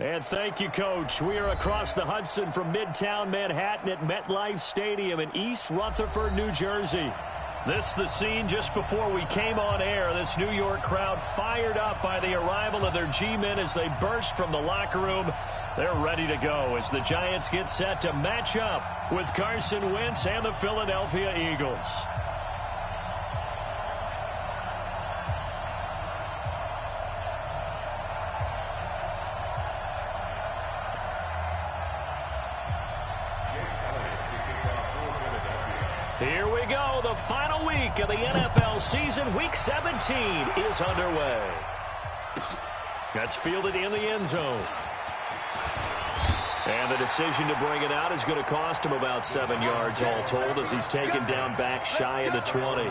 And thank you, Coach. We are across the Hudson from Midtown Manhattan at MetLife Stadium in East Rutherford, New Jersey. This is the scene just before we came on air. This New York crowd fired up by the arrival of their G-men as they burst from the locker room. They're ready to go as the Giants get set to match up with Carson Wentz and the Philadelphia Eagles. Here we go. The final week of the NFL season. Week 17 is underway. That's fielded in the end zone. And the decision to bring it out is going to cost him about 7 yards all told as he's taken down back shy of the 20.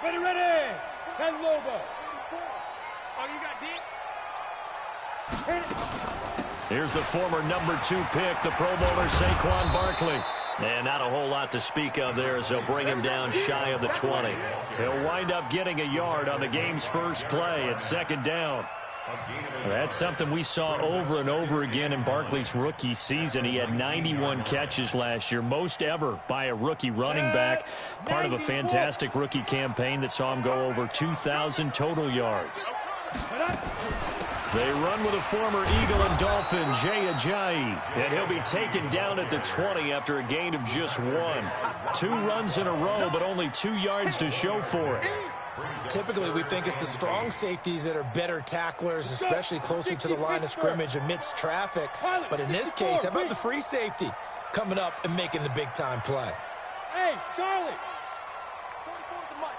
Ready. Send Lobo. Oh, you got deep? Here's the former number 2 pick, the Pro Bowler Saquon Barkley. And not a whole lot to speak of there as they'll bring him down shy of the 20. He'll wind up getting a yard on the game's first play at second down. That's something we saw over and over again in Barkley's rookie season. He had 91 catches last year, most ever by a rookie running back. Part of a fantastic rookie campaign that saw him go over 2,000 total yards. They run with a former Eagle and Dolphin, Jay Ajayi, and he'll be taken down at the 20 after a gain of just 1. 2 runs in a row, but only 2 yards to show for it. Typically, we think it's the strong safeties that are better tacklers, especially closer to the line of scrimmage amidst traffic. But in this case, how about the free safety coming up and making the big-time play? Hey, Charlie.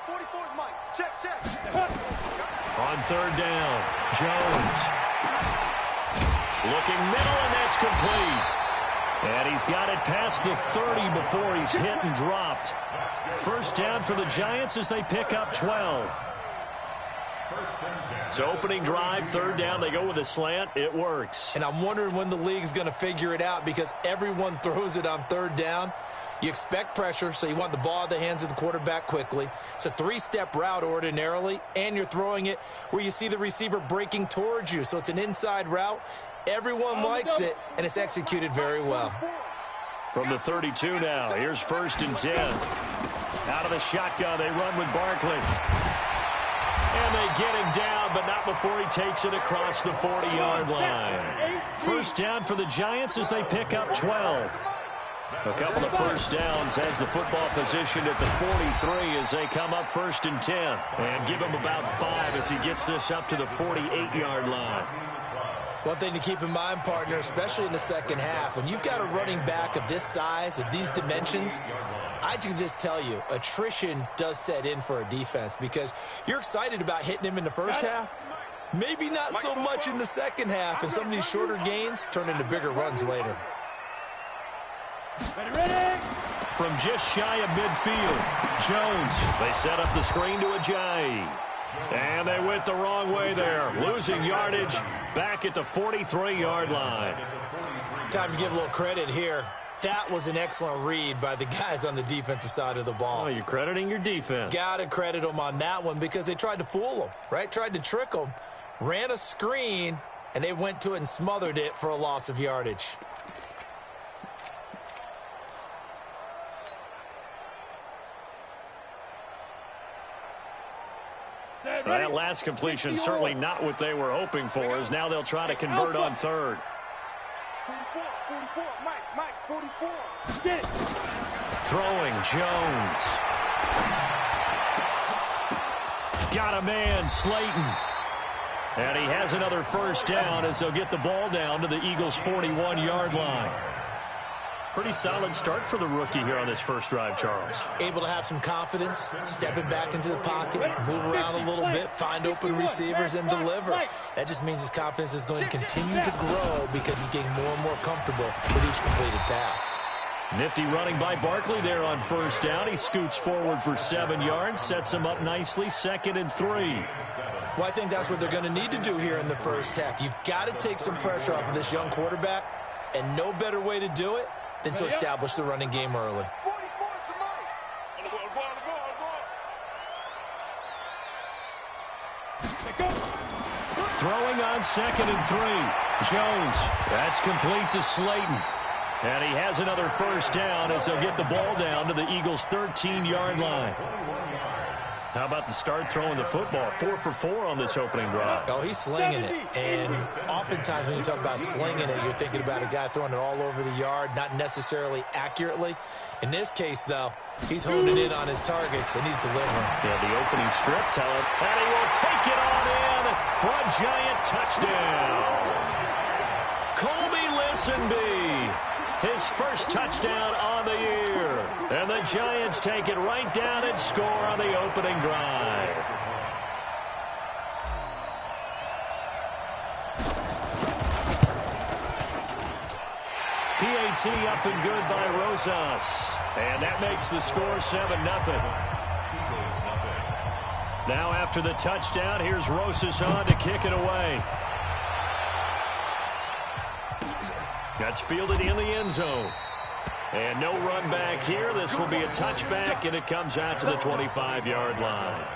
44's Mike. Check. On third down, Jones. Looking middle, and that's complete. And he's got it past the 30 before he's hit and dropped. First down for the Giants as they pick up 12. So opening drive, third down, they go with a slant. It works. And I'm wondering when the league's going to figure it out because everyone throws it on third down. You expect pressure, so you want the ball in the hands of the quarterback quickly. It's a 3-step route ordinarily, and you're throwing it where you see the receiver breaking towards you. So it's an inside route. Everyone likes it, and it's executed very well. From the 32 now, here's 1st and 10. Out of the shotgun, they run with Barkley. And they get him down, but not before he takes it across the 40-yard line. First down for the Giants as they pick up 12. A couple of first downs has the football position at the 43 as they come up 1st and 10. And give him about 5 as he gets this up to the 48-yard line. One thing to keep in mind, partner, especially in the second half, when you've got a running back of this size, of these dimensions, I can just tell you, attrition does set in for a defense because you're excited about hitting him in the first half. Maybe not so much in the second half, and some of these shorter gains turn into bigger runs later. Ready. From just shy of midfield, Jones. They set up the screen to Ajayi. And they went the wrong way there, losing yardage back at the 43-yard line. Time to give a little credit here. That was an excellent read by the guys on the defensive side of the ball. Oh, you're crediting your defense. Got to credit them on that one because they tried to fool them, right? Tried to trick them, ran a screen, and they went to it and smothered it for a loss of yardage. That last completion certainly not what they were hoping for, as now they'll try to convert on third. 44, Mike, 44. Get it. Throwing, Jones. Got a man, Slayton. And he has another first down as they'll get the ball down to the Eagles' 41-yard line. Pretty solid start for the rookie here on this first drive, Charles. Able to have some confidence, stepping back into the pocket, move around a little bit, find open receivers, and deliver. That just means his confidence is going to continue to grow because he's getting more and more comfortable with each completed pass. Nifty running by Barkley there on first down. He scoots forward for 7 yards, sets him up nicely, 2nd and 3. Well, I think that's what they're going to need to do here in the first half. You've got to take some pressure off of this young quarterback, and no better way to do it than to establish the running game early. throwing on 2nd and 3. Jones, that's complete to Slayton. And he has another first down as he'll get the ball down to the Eagles' 13-yard line. How about the start throwing the football? 4 for 4 on this opening drive. Oh, he's slinging it. And oftentimes when you talk about slinging it, you're thinking about a guy throwing it all over the yard, not necessarily accurately. In this case, though, he's honing in on his targets, and he's delivering. Yeah, the opening strip tell it. And he will take it on in for a giant touchdown. Colby Listenby, his first touchdown on the year. And the Giants take it right down and score on the opening drive. PAT up and good by Rosas. And that makes the score 7-0. Now after the touchdown, here's Rosas on to kick it away. That's fielded in the end zone. And no run back here. This will be a touchback, and it comes out to the 25-yard line.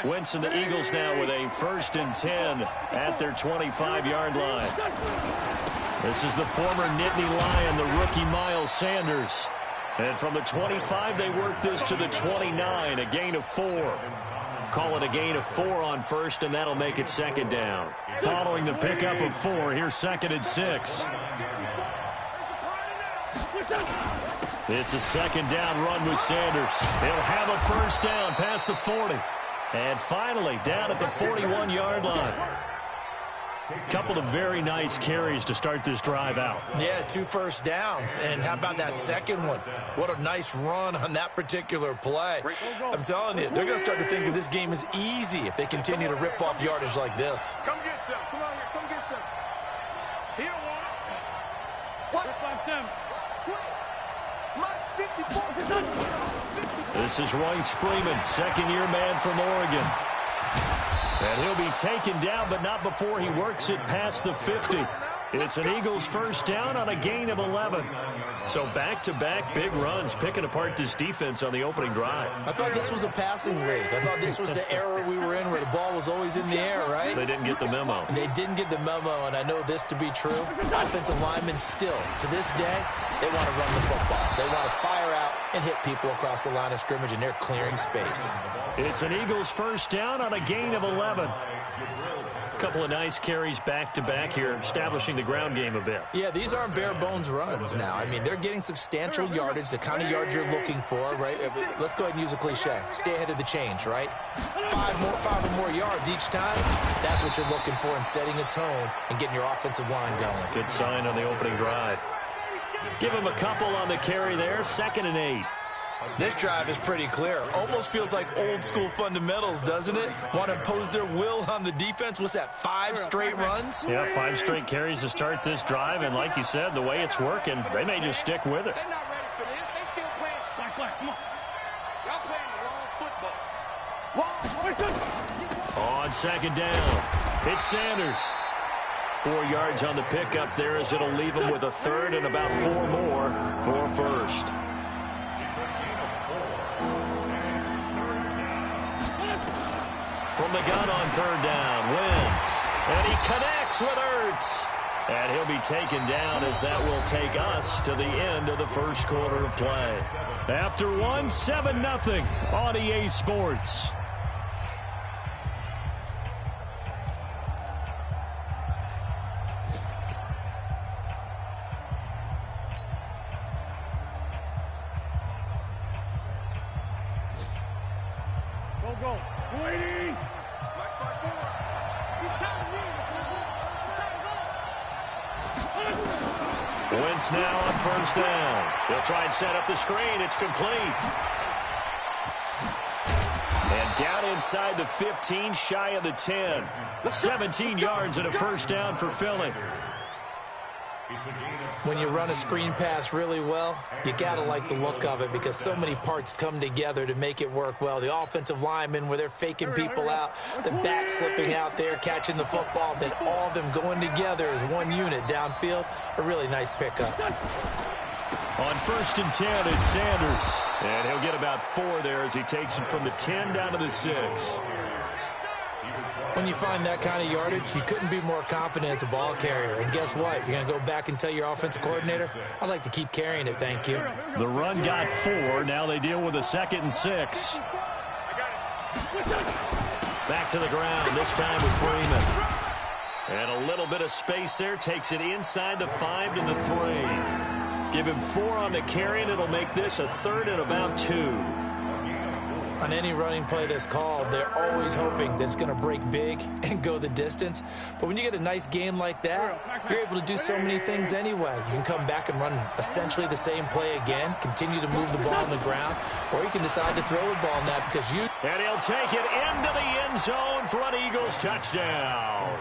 Wentz and the Eagles now with a 1st and 10 at their 25-yard line. This is the former Nittany Lion, the rookie Miles Sanders. And from the 25, they work this to the 29, a gain of 4. Call it a gain of 4 on 1st, and that'll make it 2nd down. Following the pickup of 4, here's 2nd and 6. It's a 2nd down run with Sanders. He'll have a 1st down past the 40. And finally, down at the 41-yard line. Couple of very nice carries to start this drive out. Yeah, 2 first downs. And how about that second one? What a nice run on that particular play. I'm telling you, they're going to start to think that this game is easy if they continue to rip off yardage like this. Come get some. Come on here. Come get some. Here, one. Rip on them. This is Royce Freeman, second-year man from Oregon. And he'll be taken down, but not before he works it past the 50. It's an Eagles 1st down on a gain of 11. So back-to-back big runs, picking apart this defense on the opening drive. I thought this was a passing league. I thought this was the era we were in where the ball was always in the air, right? They didn't get the memo. They didn't get the memo, and I know this to be true. Offensive linemen still, to this day, they want to run the football. They want to fire out and hit people across the line of scrimmage, and they're clearing space. It's an Eagles 1st down on a gain of 11. Couple of nice carries back-to-back here, establishing the ground game a bit. Yeah, these aren't bare-bones runs now. I mean, they're getting substantial yardage, the kind of yards you're looking for, right? Let's go ahead and use a cliche. Stay ahead of the change, right? 5 or more yards each time. That's what you're looking for in setting a tone and getting your offensive line going. Good sign on the opening drive. Give him a couple on the carry there, 2nd and 8. This drive is pretty clear. Almost feels like old-school fundamentals, doesn't it? Want to impose their will on the defense. What's that, 5 straight runs? Yeah, 5 straight carries to start this drive, and like you said, the way it's working, they may just stick with it. They're not ready for this. They still playing cycling. Come on. Y'all playing the wrong football. On 2nd down, it's Sanders. 4 yards on the pickup there as it'll leave him with a 3rd and about 4 more for 1st. From the gun on 3rd down, Wentz. And he connects with Ertz. And he'll be taken down as that will take us to the end of the 1st quarter of play. After 1, 7-0 on EA Sports. Go. Waiting. Wentz now on 1st down. They'll try and set up the screen. It's complete. And down inside the 15, shy of the 10. 17 yards and a 1st down for Philly. When you run a screen pass really well, you got to like the look of it because so many parts come together to make it work well. The offensive linemen, where they're faking people out, the back slipping out there, catching the football, then all of them going together as one unit downfield. A really nice pickup. On 1st and 10, it's Sanders. And he'll get about 4 there as he takes it from the 10 down to the 6. When you find that kind of yardage, you couldn't be more confident as a ball carrier. And guess what? You're going to go back and tell your offensive coordinator, I'd like to keep carrying it, thank you. The run got 4. Now they deal with a 2nd and 6. Back to the ground, this time with Freeman. And a little bit of space there. Takes it inside the 5 to the 3. Give him 4 on the carry, and it'll make this a 3rd and about 2. On any running play that's called, they're always hoping that it's going to break big and go the distance. But when you get a nice game like that, you're able to do so many things anyway. You can come back and run essentially the same play again, continue to move the ball on the ground, or you can decide to throw the ball now because you... And he'll take it into the end zone for an Eagles touchdown.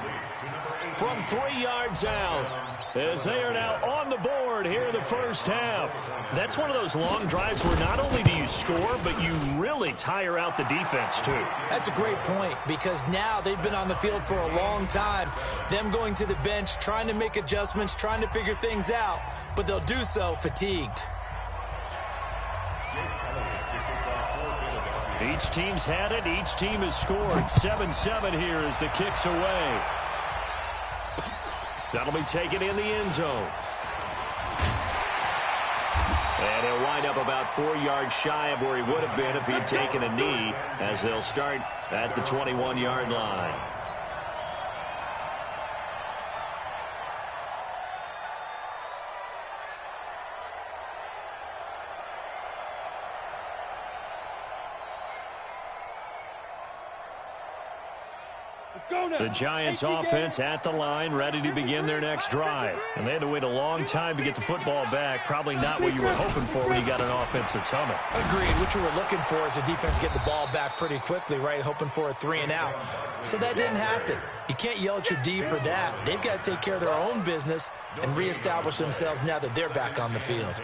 From 3 yards out, as they are now on the board here in the first half. That's one of those long drives where not only do you score, but you really tire out the defense too. That's a great point because now they've been on the field for a long time. Them going to the bench, trying to make adjustments, trying to figure things out, but they'll do so fatigued. Each team's had it. Each team has scored. 7-7 here as the kick's away. That'll be taken in the end zone. And he'll wind up about 4 yards shy of where he would have been if he had taken a knee, as they'll start at the 21-yard line. The Giants offense at the line, ready to begin their next drive. And they had to wait a long time to get the football back. Probably not what you were hoping for when you got an offense that's humming. Agreed. What you were looking for is the defense get the ball back pretty quickly, right? Hoping for a 3 and out. So that didn't happen. You can't yell at your D for that. They've got to take care of their own business and reestablish themselves now that they're back on the field.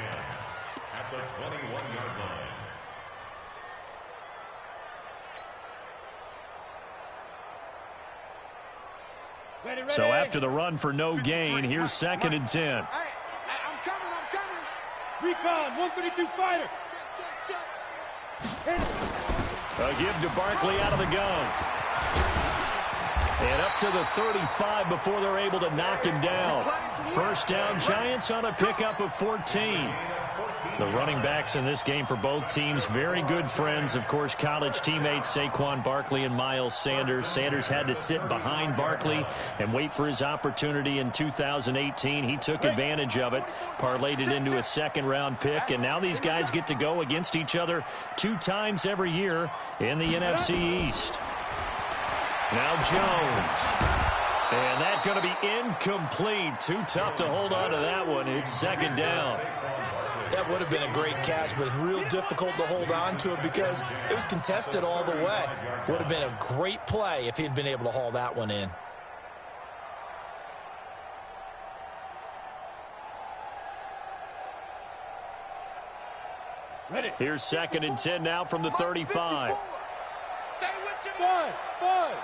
So after the run for no gain, here's 2nd and 10. I'm coming. Recon, 132 fighter. Check. A give to Barkley out of the gun. And up to the 35 before they're able to knock him down. First down, Giants on a pickup of 14. The running backs in this game for both teams, very good friends. Of course, college teammates Saquon Barkley and Miles Sanders. Sanders had to sit behind Barkley and wait for his opportunity in 2018. He took advantage of it, parlayed it into a 2nd-round pick, and now these guys get to go against each other 2 times every year in the NFC East. Now Jones. And that's going to be incomplete. Too tough to hold on to that one. It's 2nd down. That would have been a great catch, but it's real difficult to hold on to it because it was contested all the way. Would have been a great play if he'd been able to haul that one in. Ready. Here's 2nd and 10 now from the 35. Stay with you. Five.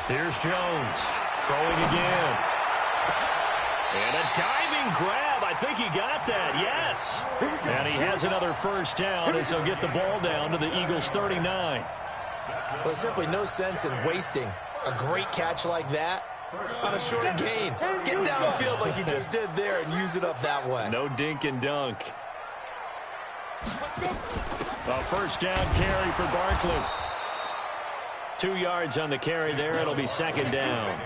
Here's Jones throwing again. And a diving grab. I think he got that. Yes. And he has another first down as he'll get the ball down to the Eagles' 39. Well, there's simply no sense in wasting a great catch like that on a short gain. Get downfield like you just did there and use it up that way. No dink and dunk. A first down carry for Barkley. 2 yards on the carry there. It'll be 2nd down.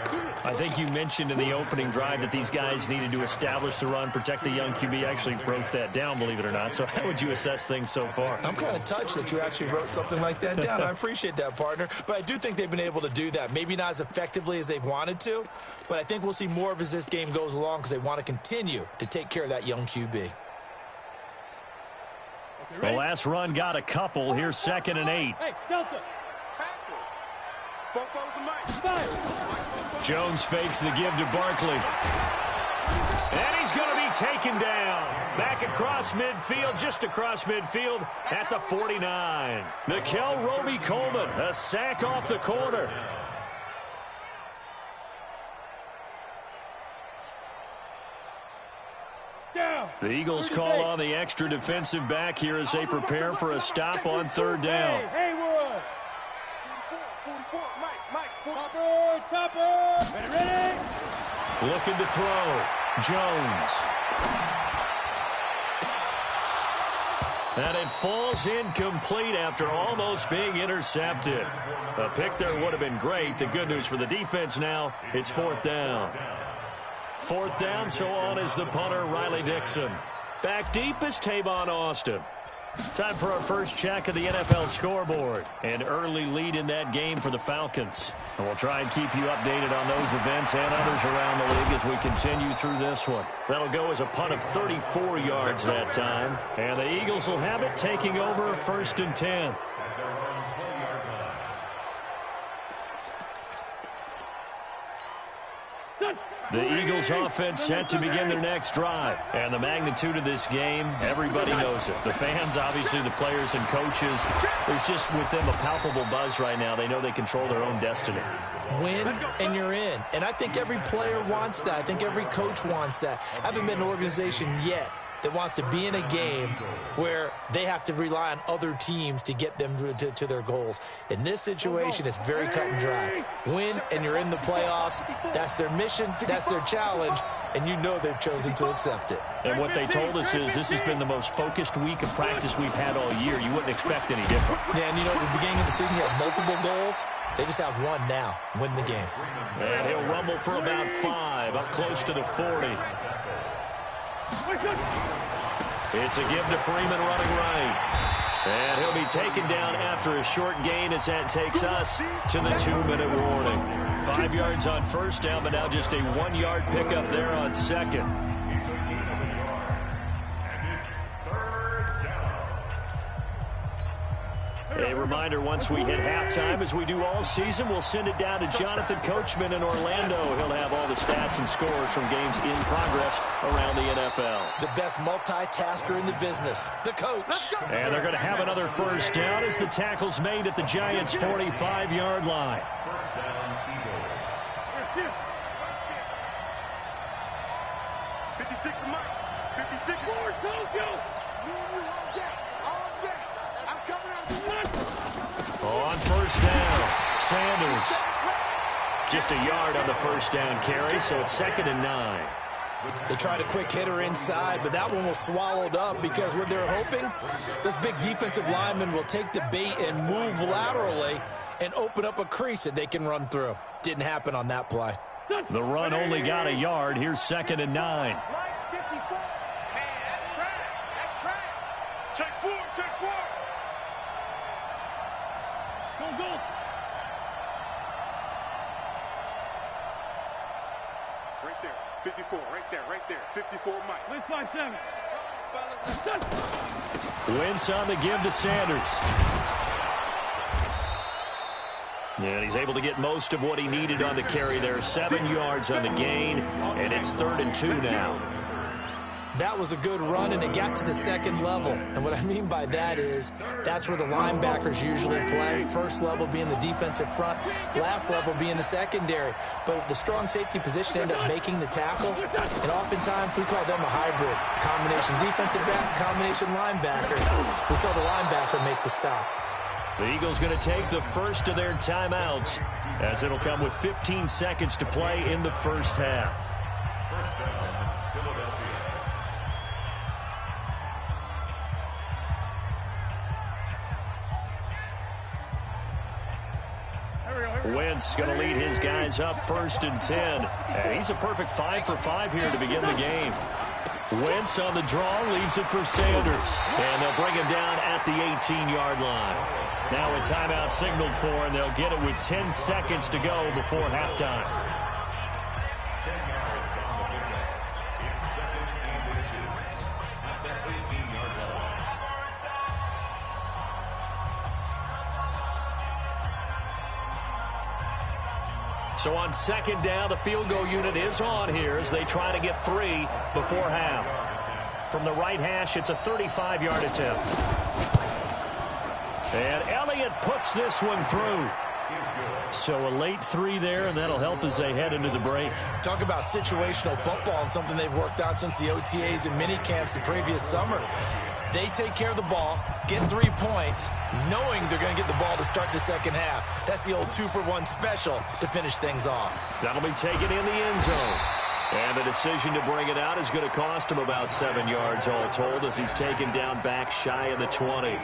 I think you mentioned in the opening drive that these guys needed to establish the run, protect the young QB. I actually wrote that down, believe it or not. So how would you assess things so far? I'm kind of touched that you actually wrote something like that down. I appreciate that, partner. But I do think they've been able to do that. Maybe not as effectively as they've wanted to, but I think we'll see more of as this game goes along because they want to continue to take care of that young QB. The last run got a couple. Here's 2nd and 8. Hey, Delta. Jones fakes the give to Barkley. And he's going to be taken down. Back across midfield, just across midfield at the 49. Nickel Roby-Coleman, a sack off the corner. The Eagles call on the extra defensive back here as they prepare for a stop on third down. Haywood. 44, Mike. Topper. Ready. Looking to throw. Jones. And it falls incomplete after almost being intercepted. A pick there would have been great. The good news for the defense now, it's fourth down. Fourth down, so on is the punter, Riley Dixon. Back deep is Tavon Austin. Time for our first check of the NFL scoreboard. An early lead in that game for the Falcons. And we'll try and keep you updated on those events and others around the league as we continue through this one. That'll go as a punt of 34 yards that time. And the Eagles will have it, taking over first and 10. The Eagles offense set to begin their next drive. And the magnitude of this game, everybody knows it. The fans, obviously the players and coaches, there's just with them a palpable buzz right now. They know they control their own destiny. Win and you're in. And I think every player wants that. I think every coach wants that. I haven't been in an organization yet that wants to be in a game where they have to rely on other teams to get them to their goals. In this situation, it's very cut and dry. Win, and you're in the playoffs. That's their mission. That's their challenge. And you know they've chosen to accept it. And what they told us is this has been the most focused week of practice we've had all year. You wouldn't expect any different. Yeah, and you know, at the beginning of the season, you have multiple goals. They just have one now. Win the game. And he'll rumble for about 5, up close to the 40. It's a give to Freeman running right. And he'll be taken down after a short gain as that takes us to the 2-minute warning. 5 yards on first down, but now just a 1-yard pickup there on second. A reminder, once we hit halftime, as we do all season, we'll send it down to Jonathan Coachman in Orlando. He'll have all the stats and scores from games in progress around the NFL. The best multitasker in the business, the coach. And they're going to have another first down as the tackle's made at the Giants' 45-yard line. On first down, Sanders. Just a yard on the first down carry, so it's 2nd and 9. They tried a quick hitter inside, but that one was swallowed up because what they're hoping, this big defensive lineman will take the bait and move laterally and open up a crease that they can run through. Didn't happen on that play. The run only got a yard. Here's 2nd and 9. Right there. 54, Mike. Let's find 7. Wentz on the give to Sanders. And he's able to get most of what he needed on the carry there. 7 yards on the gain, and it's 3rd and 2 now. That was a good run, and it got to the second level. And what I mean by that is that's where the linebackers usually play. First level being the defensive front, last level being the secondary. But the strong safety position ended up making the tackle, and oftentimes we call them a hybrid. Combination defensive back, combination linebacker. We saw the linebacker make the stop. The Eagles going to take the first of their timeouts as it'll come with 15 seconds to play in the first half. Wentz going to lead his guys up 1st and 10. And he's a perfect 5 for 5 here to begin the game. Wentz on the draw, leaves it for Sanders. And they'll bring him down at the 18-yard line. Now a timeout signaled for, and they'll get it with 10 seconds to go before halftime. So on 2nd down, the field goal unit is on here as they try to get 3 before half. From the right hash, it's a 35-yard attempt. And Elliott puts this one through. So a late 3 there, and that'll help as they head into the break. Talk about situational football and something they've worked on since the OTAs and mini camps the previous summer. They take care of the ball, get 3 points, knowing they're going to get the ball to start the second half. That's the old 2-for-1 special to finish things off. That'll be taken in the end zone. And the decision to bring it out is going to cost him about 7 yards all told as he's taken down back shy of the 20.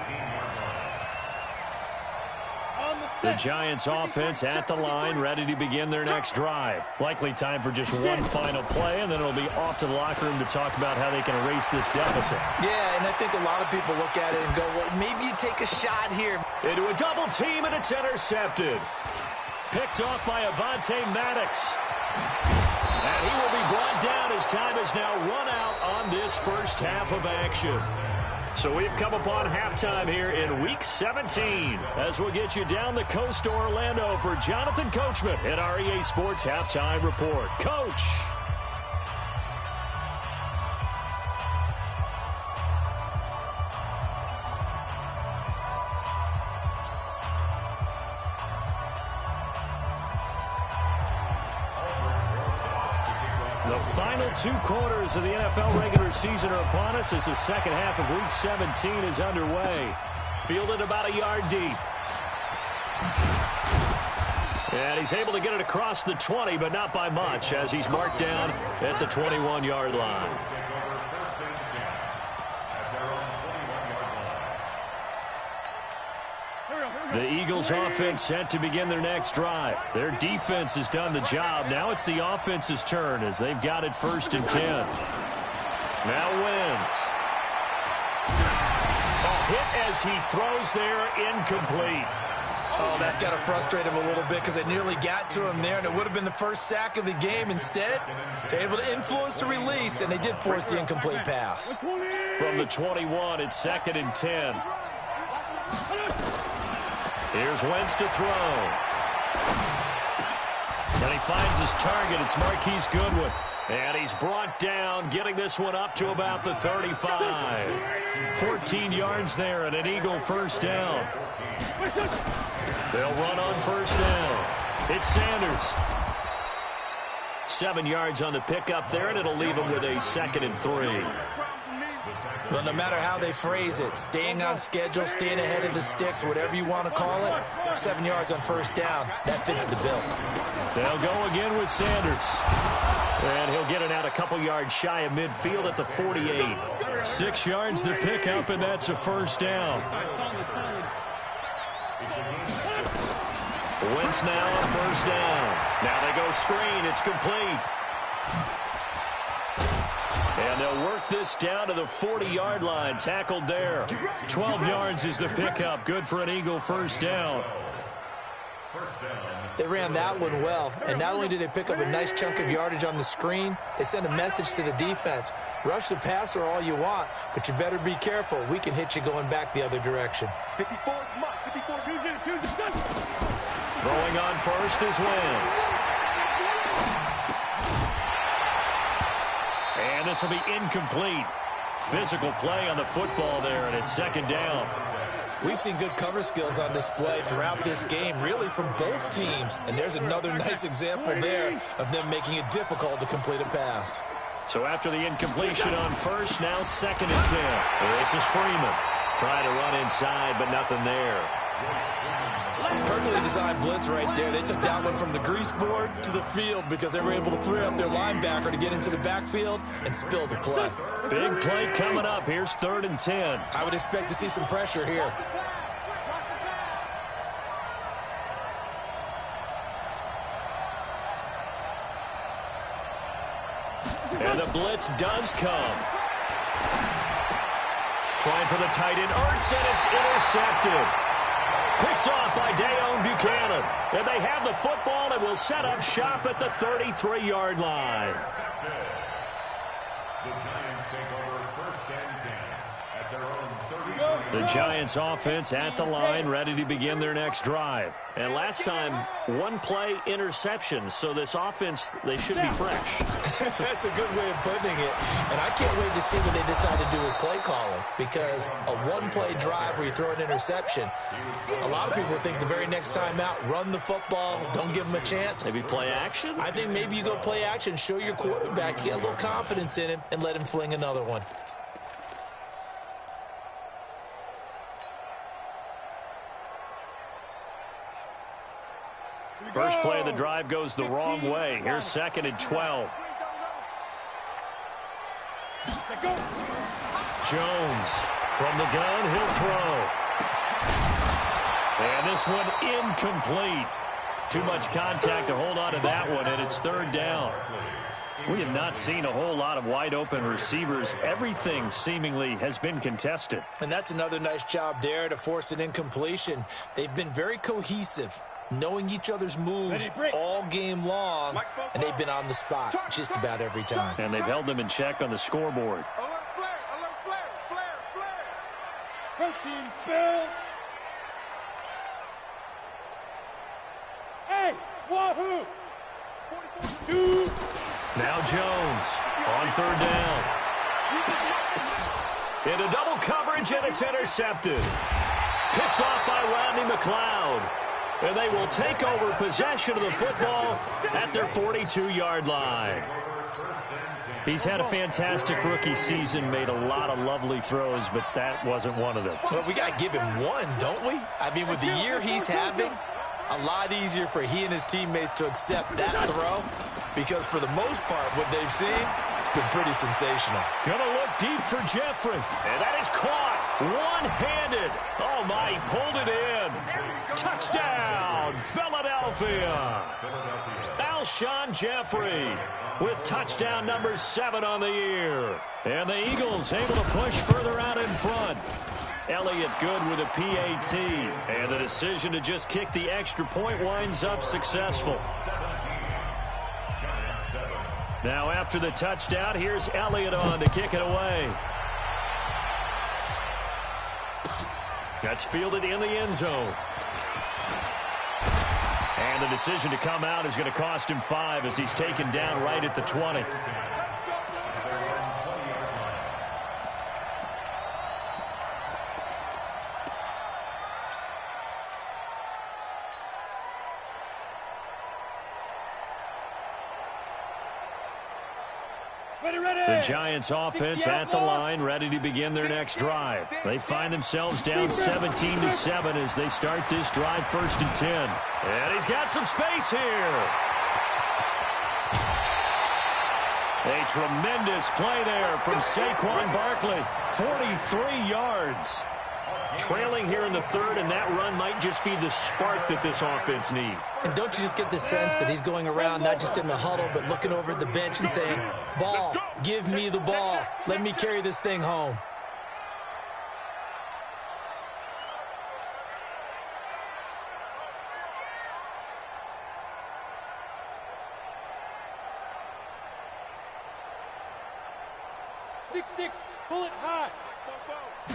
The Giants offense at the line, ready to begin their next drive. Likely time for just one final play, and then it'll be off to the locker room to talk about how they can erase this deficit. Yeah, and I think a lot of people look at it and go, well, maybe you take a shot here. Into a double team, and it's intercepted. Picked off by Avonte Maddox. And he will be brought down as time has now run out on this first half of action. So we've come upon halftime here in Week 17 as we'll get you down the coast to Orlando for Jonathan Coachman at our EA Sports Halftime Report. Coach. The final 2 quarters of the NFL regular season are upon us as the second half of Week 17 is underway. Fielded about a yard deep. And he's able to get it across the 20, but not by much, as he's marked down at the 21-yard line. The Eagles offense set to begin their next drive. Their defense has done the job. Now it's the offense's turn as they've got it 1st and 10. Now Wentz. A hit as he throws there, incomplete. Oh, that's got to frustrate him a little bit because they nearly got to him there, and it would have been the first sack of the game. Instead, they're able to influence the release, and they did force the incomplete pass. From the 21, it's 2nd and 10. Here's Wentz to throw. And he finds his target. It's Marquise Goodwin. And he's brought down, getting this one up to about the 35. 14 yards there and an Eagle first down. They'll run on first down. It's Sanders. 7 yards on the pickup there, and it'll leave him with a 2nd and 3. Well, no matter how they phrase it, staying on schedule, staying ahead of the sticks, whatever you want to call it, 7 yards on first down, that fits the bill. They'll go again with Sanders. And he'll get it out a couple yards shy of midfield at the 48. 6 yards the pickup, and that's a first down. Wentz now on first down. Now they go screen. It's complete. And they'll work this down to the 40-yard line. Tackled there. 12 yards is the pickup. Good for an Eagle first down. They ran that one well, and not only did they pick up a nice chunk of yardage on the screen, they sent a message to the defense. Rush the passer all you want, but you better be careful. We can hit you going back the other direction. 54, Throwing on first is Wentz. And this will be incomplete. Physical play on the football there, and it's 2nd down. We've seen good cover skills on display throughout this game, really from both teams. And there's another nice example there of them making it difficult to complete a pass. So after the incompletion on first, now 2nd and 10. This is Freeman. Trying to run inside, but nothing there. Perfectly designed blitz right there. They took that one from the grease board to the field because they were able to free up their linebacker to get into the backfield and spill the play. Big play coming up. Here's 3rd and 10. I would expect to see some pressure here. And the blitz does come. Trying for the tight end. Ertz, and it's intercepted. Picked off by Dayon Buchanan. And they have the football and will set up shop at the 33-yard line. The Giants offense at the line, ready to begin their next drive. And last time, one play interception. So this offense, they should be fresh. That's a good way of putting it. And I can't wait to see what they decide to do with play calling. Because a one-play drive where you throw an interception, a lot of people think the very next time out, run the football, don't give them a chance. Maybe play action? I think maybe you go play action, show your quarterback, get a little confidence in him, and let him fling another one. First play of the drive goes the wrong way. Here's 2nd and 12. Jones from the gun, he'll throw. And this one incomplete. Too much contact to hold on to that one, and it's 3rd down. We have not seen a whole lot of wide-open receivers. Everything seemingly has been contested. And that's another nice job there to force an incompletion. They've been very cohesive, knowing each other's moves all game long, and they've been on the spot just about every time. And they've held them in check on the scoreboard. Alert flare. Protein spill. Hey, wahoo! 2. Now Jones on 3rd down. Into double coverage, and it's intercepted. Picked off by Rodney McLeod. And they will take over possession of the football at their 42-yard line. He's had a fantastic rookie season, made a lot of lovely throws, but that wasn't one of them. Well, we got to give him one, don't we? I mean, with the year he's having, a lot easier for he and his teammates to accept that throw, because for the most part, what they've seen, it's been pretty sensational. Gonna look deep for Jeffrey, and that is caught one-handed. Oh my, he pulled it in. Touchdown, Philadelphia. Alshon Jeffrey with touchdown number 7 on the year. And the Eagles able to push further out in front. Elliott good with a PAT. And the decision to just kick the extra point winds up successful. Now after the touchdown, here's Elliott on to kick it away. That's fielded in the end zone. And the decision to come out is going to cost him 5 as he's taken down right at the 20. The Giants offense at the line, ready to begin their next drive. They find themselves down 17-7 as they start this drive 1st and 10. And he's got some space here. A tremendous play there from Saquon Barkley. 43 yards. Trailing here in the 3rd, and that run might just be the spark that this offense needs. And don't you just get the sense that he's going around not just in the huddle, but looking over at the bench and saying, ball, give me the ball. Let me carry this thing home. Pull it high.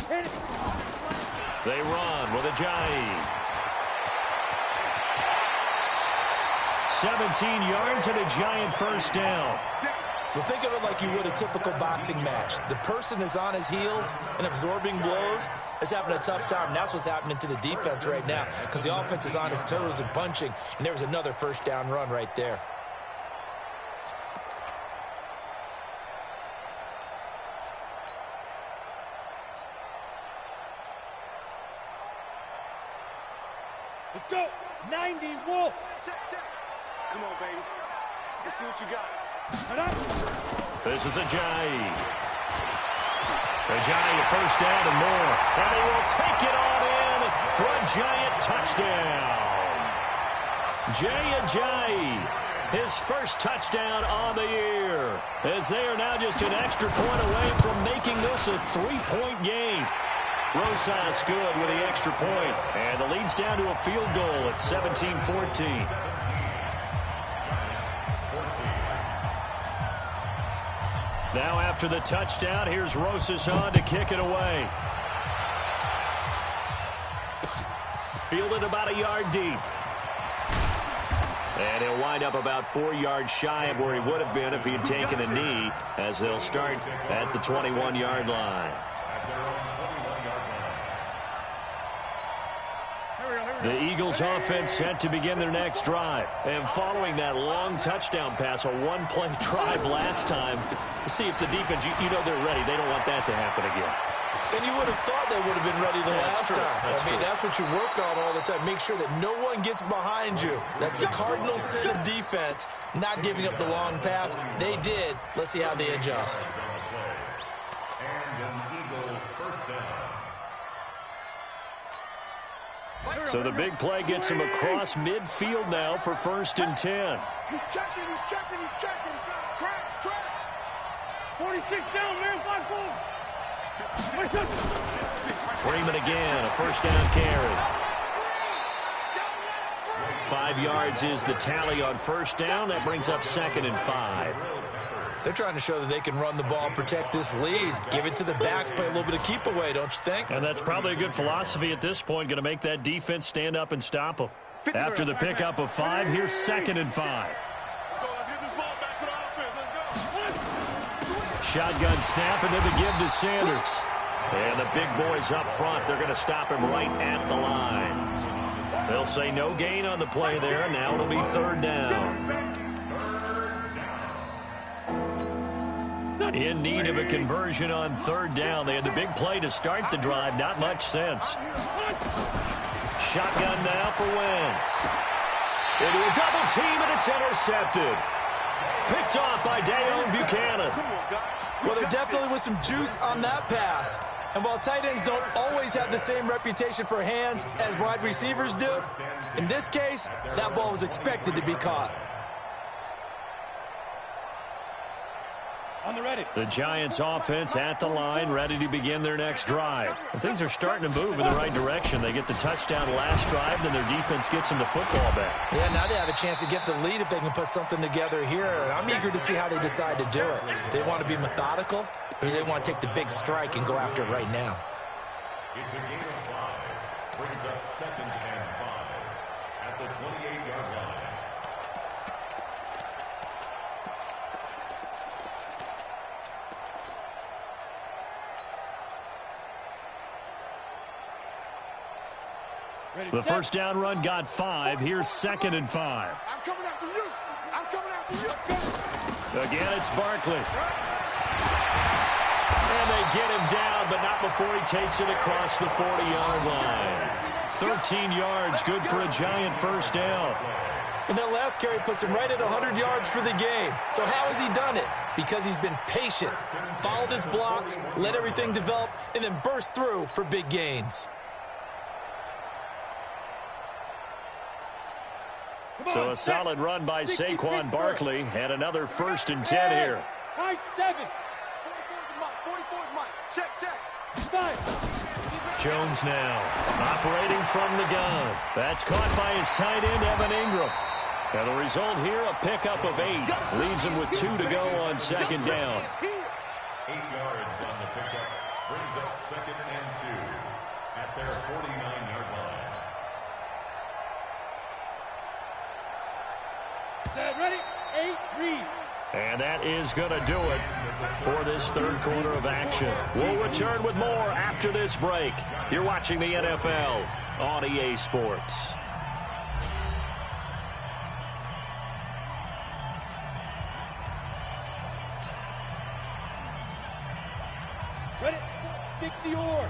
Hit it. They run with Ajayi. 17 yards and a Giant 1st down. Well, think of it like you would a typical boxing match. The person that's on his heels and absorbing blows is having a tough time. And that's what's happening to the defense right now, because the offense is on his toes and punching, and there was another 1st down run right there. Let's go. 90 Wolf. Check. Come on, baby. Let's see what you got. This is Ajayi. Ajayi, a 1st down and more. And he will take it on in for a Giant touchdown. Jay Ajayi, his 1st touchdown on the year, as they are now just an extra point away from making this a 3-point game. Rosas good with the extra point, and the lead's down to a field goal at 17-14. Now after the touchdown, here's Rosas on to kick it away. Fielded about a yard deep. And he'll wind up about 4 yards shy of where he would have been if he had taken a knee, as they'll start at the 21-yard line. The Eagles offense set to begin their next drive. And following that long touchdown pass, a one-play drive last time, see if the defense, you know they're ready. They don't want that to happen again. And you would have thought they would have been ready the last time. That's what you work on all the time. Make sure that no one gets behind you. That's the cardinal sin of defense, not giving up the long pass. They did. Let's see how they adjust. So the big play gets him across midfield now for 1st and 10. He's checking. Cracks. 46 down, man. 5-4. Freeman again, a 1st down carry. 5 yards is the tally on 1st down. That brings up 2nd and 5. They're trying to show that they can run the ball and protect this lead. Give it to the backs, play a little bit of keep away, don't you think? And that's probably a good philosophy at this point, going to make that defense stand up and stop them. After the pickup of 5, here's 2nd and 5. Let's get this ball back to the offense. Let's go. Shotgun snap, and then the give to Sanders. And the big boys up front, they're going to stop him right at the line. They'll say no gain on the play there. Now it'll be 3rd down. In need of a conversion on 3rd down. They had the big play to start the drive. Not much sense. Shotgun now for Wentz. Into a double team, and it's intercepted. Picked off by Dayon Buchanan. Well, there definitely was some juice on that pass. And while tight ends don't always have the same reputation for hands as wide receivers do, in this case, that ball was expected to be caught. On the ready. The Giants offense at the line, ready to begin their next drive. And things are starting to move in the right direction. They get the touchdown last drive, and their defense gets them the football back. Yeah, now they have a chance to get the lead if they can put something together here. And I'm eager to see how they decide to do it. They want to be methodical, or do they want to take the big strike and go after it right now? It's a gain of 5. Brings up 2nd and 5 at the 28-yard line. The 1st down run got 5. Here's 2nd and 5. I'm coming after you. Again, it's Barkley. And they get him down, but not before he takes it across the 40-yard line. 13 yards, good for a Giant 1st down. And that last carry puts him right at 100 yards for the game. So how has he done it? Because he's been patient, followed his blocks, let everything develop, and then burst through for big gains. So a solid run by Saquon Barkley, and another 1st and 10 here. High 7. 44 is mine. Check. 5. Jones now operating from the gun. That's caught by his tight end, Evan Ingram. And the result here, a pickup of 8. Leaves him with 2 to go on 2nd down. 8 yards on the pickup. Brings up 2nd and 2 at their 49-yard line. Set, ready, 8, read. And that is going to do it for this 3rd quarter of action. We'll return with more after this break. You're watching the NFL on EA Sports. Ready, 60 or.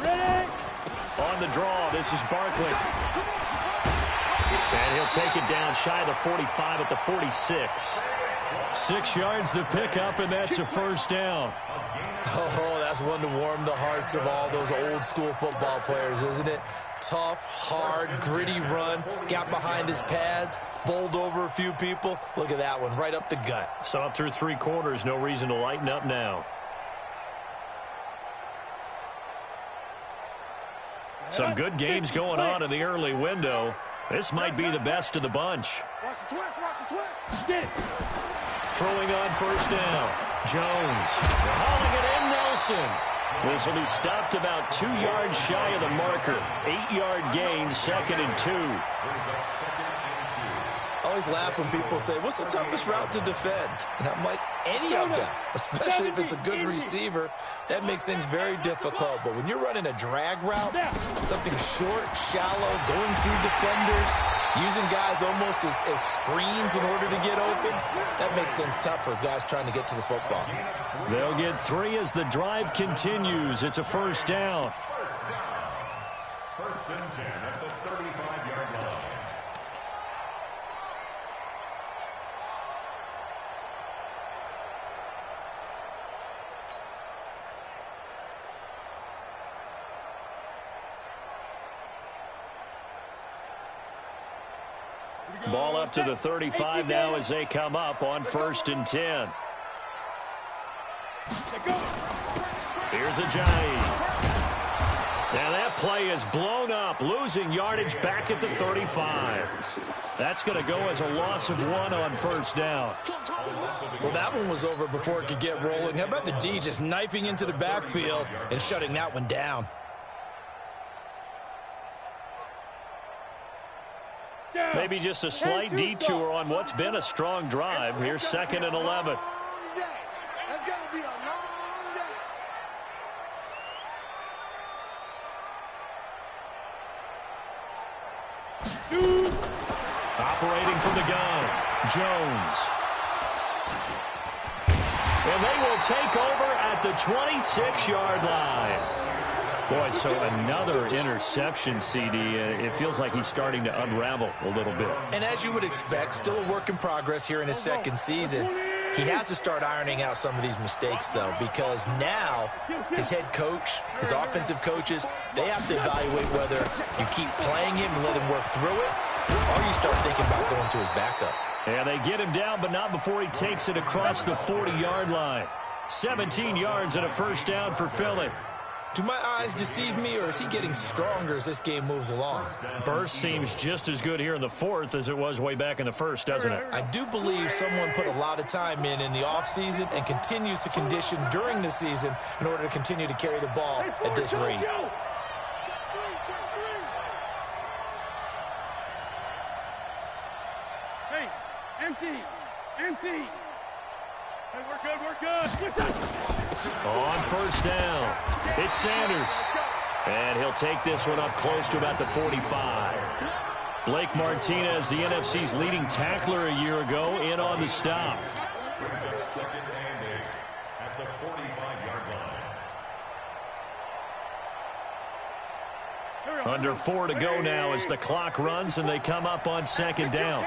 Ready. On the draw, this is Barkley. And he'll take it down shy of the 45 at the 46. 6 yards the pickup, and that's a 1st down. Oh, that's one to warm the hearts of all those old school football players, isn't it? Tough, hard, gritty run, got behind his pads, bowled over a few people. Look at that one, right up the gut. So up through 3 quarters, no reason to lighten up now. Some good games going on in the early window. This might be the best of the bunch. Watch the twist, watch the twist. Get it. Throwing on first down. Jones. Hauling it in, Nelson. This will be stopped about 2 yards shy of the marker. 8-yard gain, 2nd and 2. I always laugh when people say, what's the toughest route to defend? And I'm like, any of them, especially if it's a good receiver. That makes things very difficult. But when you're running a drag route, something short, shallow, going through defenders, using guys almost as screens in order to get open, that makes things tough for guys trying to get to the football. They'll get 3 as the drive continues. It's a first down. First and 10 at the 35-yard line. Ball up to the 35 now as they come up on first and 10. Here's Ajayi. Now that play is blown up, losing yardage back at the 35. That's going to go as a loss of 1 on first down. Well, that one was over before it could get rolling. How about the D just knifing into the backfield and shutting that one down? Maybe just a slight detour on what's been a strong drive. Here's 2nd and 11. That's going to be a long day. Shoot. Operating from the gun, Jones. And they will take over at the 26-yard line. Boy, so another interception, CD. It feels like he's starting to unravel a little bit. And as you would expect, still a work in progress here in his second season. He has to start ironing out some of these mistakes, though, because now his head coach, his offensive coaches, they have to evaluate whether you keep playing him and let him work through it, or you start thinking about going to his backup. And they get him down, but not before he takes it across the 40-yard line. 17 yards and a first down for Philly. Do my eyes deceive me, or is he getting stronger as this game moves along? Burst seems just as good here in the fourth as it was way back in the first, doesn't it? I do believe someone put a lot of time in the offseason and continues to condition during the season in order to continue to carry the ball at this rate. Hey, empty. Hey, we're good. On first down, it's Sanders. And he'll take this one up close to about the 45. Blake Martinez, the NFC's leading tackler a year ago, in on the stop. Second and 8 at the 45-yard line. Under 4 to go now as the clock runs and they come up on second down.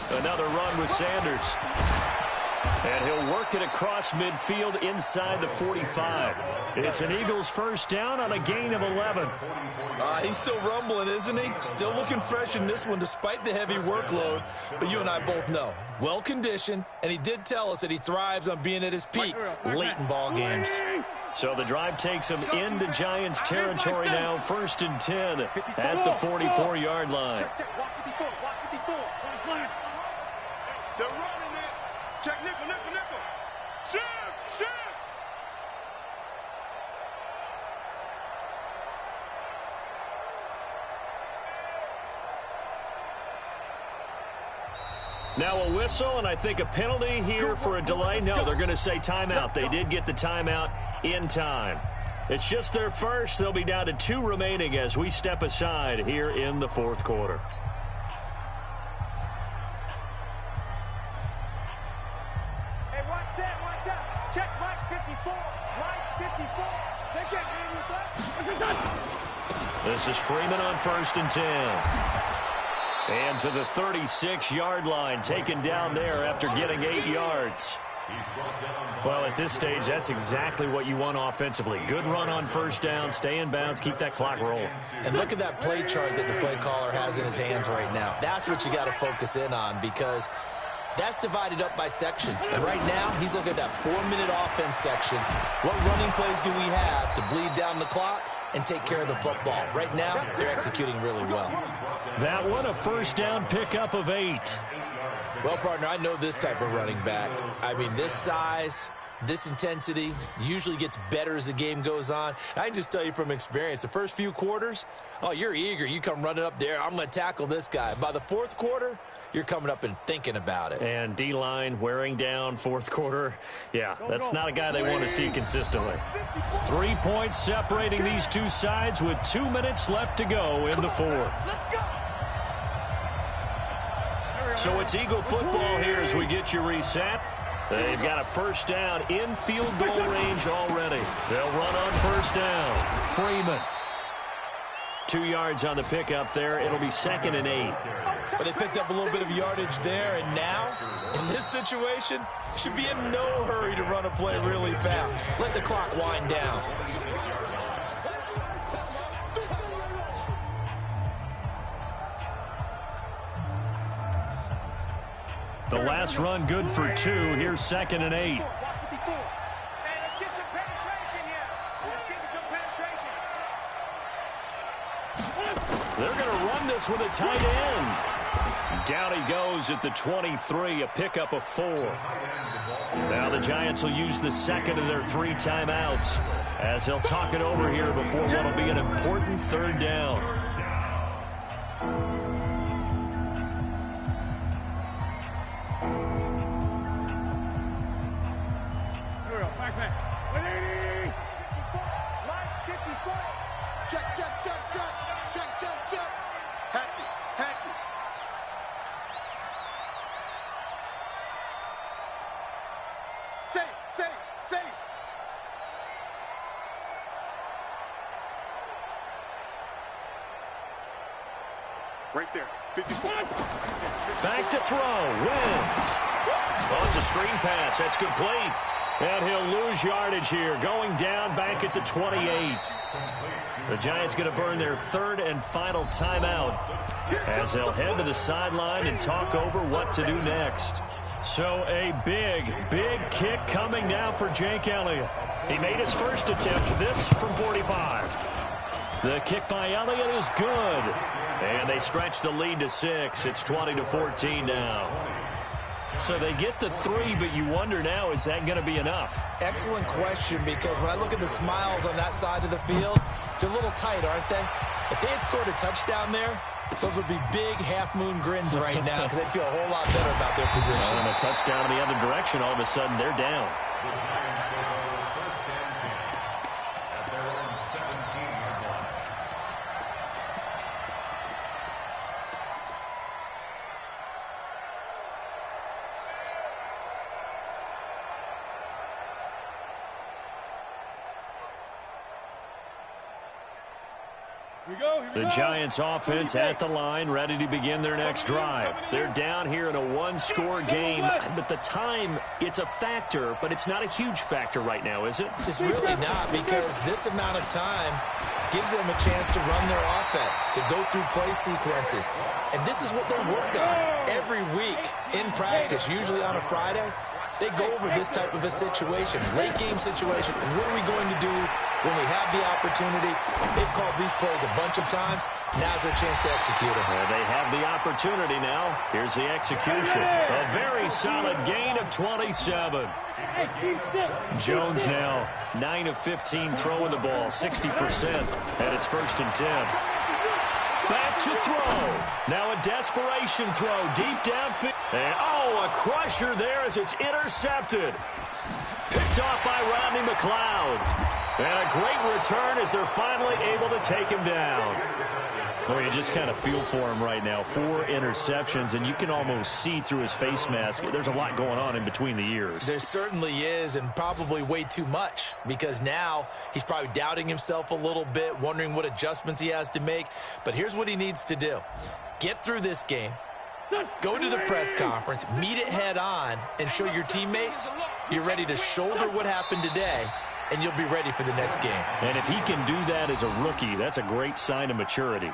Another run with Sanders. And he'll work it across midfield inside the 45. It's an Eagles first down on a gain of 11. He's still rumbling, isn't he? Still looking fresh in this one despite the heavy workload. But you and I both know, well-conditioned, and he did tell us that he thrives on being at his peak late in ball games. So the drive takes him into Giants territory now, 1st and 10 at the 44-yard line. Walk 54. They're running it. Check nickel. Shift. Now a whistle, and I think a penalty here for a delay. No, they're going to say timeout. They did get the timeout in time. It's just their first. They'll be down to 2 remaining as we step aside here in the fourth quarter. Hey, watch that. Check right 54. Right 54. They can't hang with that. This is Freeman on 1st and 10. And to the 36-yard line, taken down there after getting 8 yards. Well, at this stage, that's exactly what you want offensively. Good run on first down, stay in bounds, keep that clock rolling. And look at that play chart that the play caller has in his hands right now. That's what you got to focus in on, because that's divided up by sections. And right now, he's looking at that 4-minute offense section. What running plays do we have to bleed down the clock and take care of the football? Right now, they're executing really well. That one, a first down pickup of 8. Well, partner, I know this type of running back. I mean, this size, this intensity usually gets better as the game goes on. I can just tell you from experience, the first few quarters, oh, you're eager. You come running up there, I'm going to tackle this guy. By the fourth quarter, you're coming up and thinking about it. And D-line wearing down fourth quarter. Yeah, that's not a guy they want to see consistently. 3 points separating these two sides with 2 minutes left to go in the fourth. So it's Eagle football here as we get you reset. They've got a first down in field goal range already. They'll run on first down. Freeman. 2 yards on the pickup there. It'll be 2nd and 8. But they picked up a little bit of yardage there, and now, in this situation, should be in no hurry to run a play really fast. Let the clock wind down. The last run good for 2. Here's 2nd and 8. They're going to run this with a tight end. Down he goes at the 23, a pickup of 4. Now the Giants will use the second of their 3 timeouts as they'll talk it over here before what will be an important 3rd down. Right there, 54. Back to throw, Wentz. Oh, it's a screen pass, that's complete. And he'll lose yardage here, going down back at the 28. The Giants going to burn their 3rd and final timeout as they'll head to the sideline and talk over what to do next. So a big kick coming now for Jake Elliott. He made his first attempt, this from 45. The kick by Elliott is good. And they stretch the lead to 6. It's 20-14 now. So they get the 3, but you wonder now, is that going to be enough? Excellent question, because when I look at the smiles on that side of the field, they're a little tight, aren't they? If they had scored a touchdown there, those would be big half-moon grins right now because they'd feel a whole lot better about their position. Well, and a touchdown in the other direction, all of a sudden they're down. The Giants offense at the line, ready to begin their next drive. They're down here in a 1-score game, but the time, it's a factor, but it's not a huge factor right now, is it? It's really not, because this amount of time gives them a chance to run their offense, to go through play sequences. And this is what they'll work on every week in practice, usually on a Friday. They go over this type of a situation, late game situation. What are we going to do when we have the opportunity? They've called these plays a bunch of times. Now's their chance to execute them. Well, they have the opportunity now. Here's the execution. A very solid gain of 27. Jones now 9 of 15 throwing the ball, 60%, and it's 1st and 10. Back to throw. Now a desperation throw deep downfield. And, a crusher there as it's intercepted. Picked off by Rodney McLeod. And a great return as they're finally able to take him down. Well, you just kind of feel for him right now. 4 interceptions, and you can almost see through his face mask. There's a lot going on in between the ears. There certainly is, and probably way too much, because now he's probably doubting himself a little bit, wondering what adjustments he has to make. But here's what he needs to do. Get through this game. Go to the press conference, meet it head on, and show your teammates you're ready to shoulder what happened today, and you'll be ready for the next game. And if he can do that as a rookie, that's a great sign of maturity.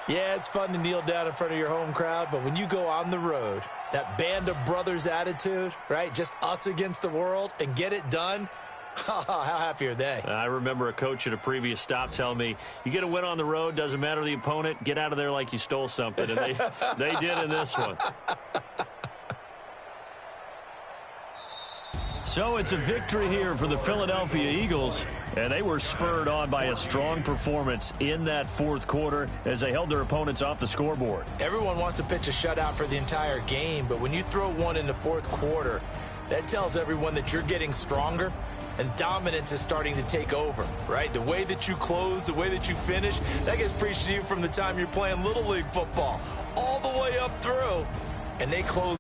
Yeah, it's fun to kneel down in front of your home crowd, but when you go on the road, that band of brothers attitude, right, just us against the world, and get it done, how happy are they? I remember a coach at a previous stop telling me, you get a win on the road, doesn't matter the opponent, get out of there like you stole something. And they did in this one. So it's a victory here for the Philadelphia Eagles, and they were spurred on by a strong performance in that fourth quarter as they held their opponents off the scoreboard. Everyone wants to pitch a shutout for the entire game, but when you throw one in the fourth quarter, that tells everyone that you're getting stronger and dominance is starting to take over, right? The way that you close, the way that you finish, that gets preached to you from the time you're playing Little League football all the way up through, and they close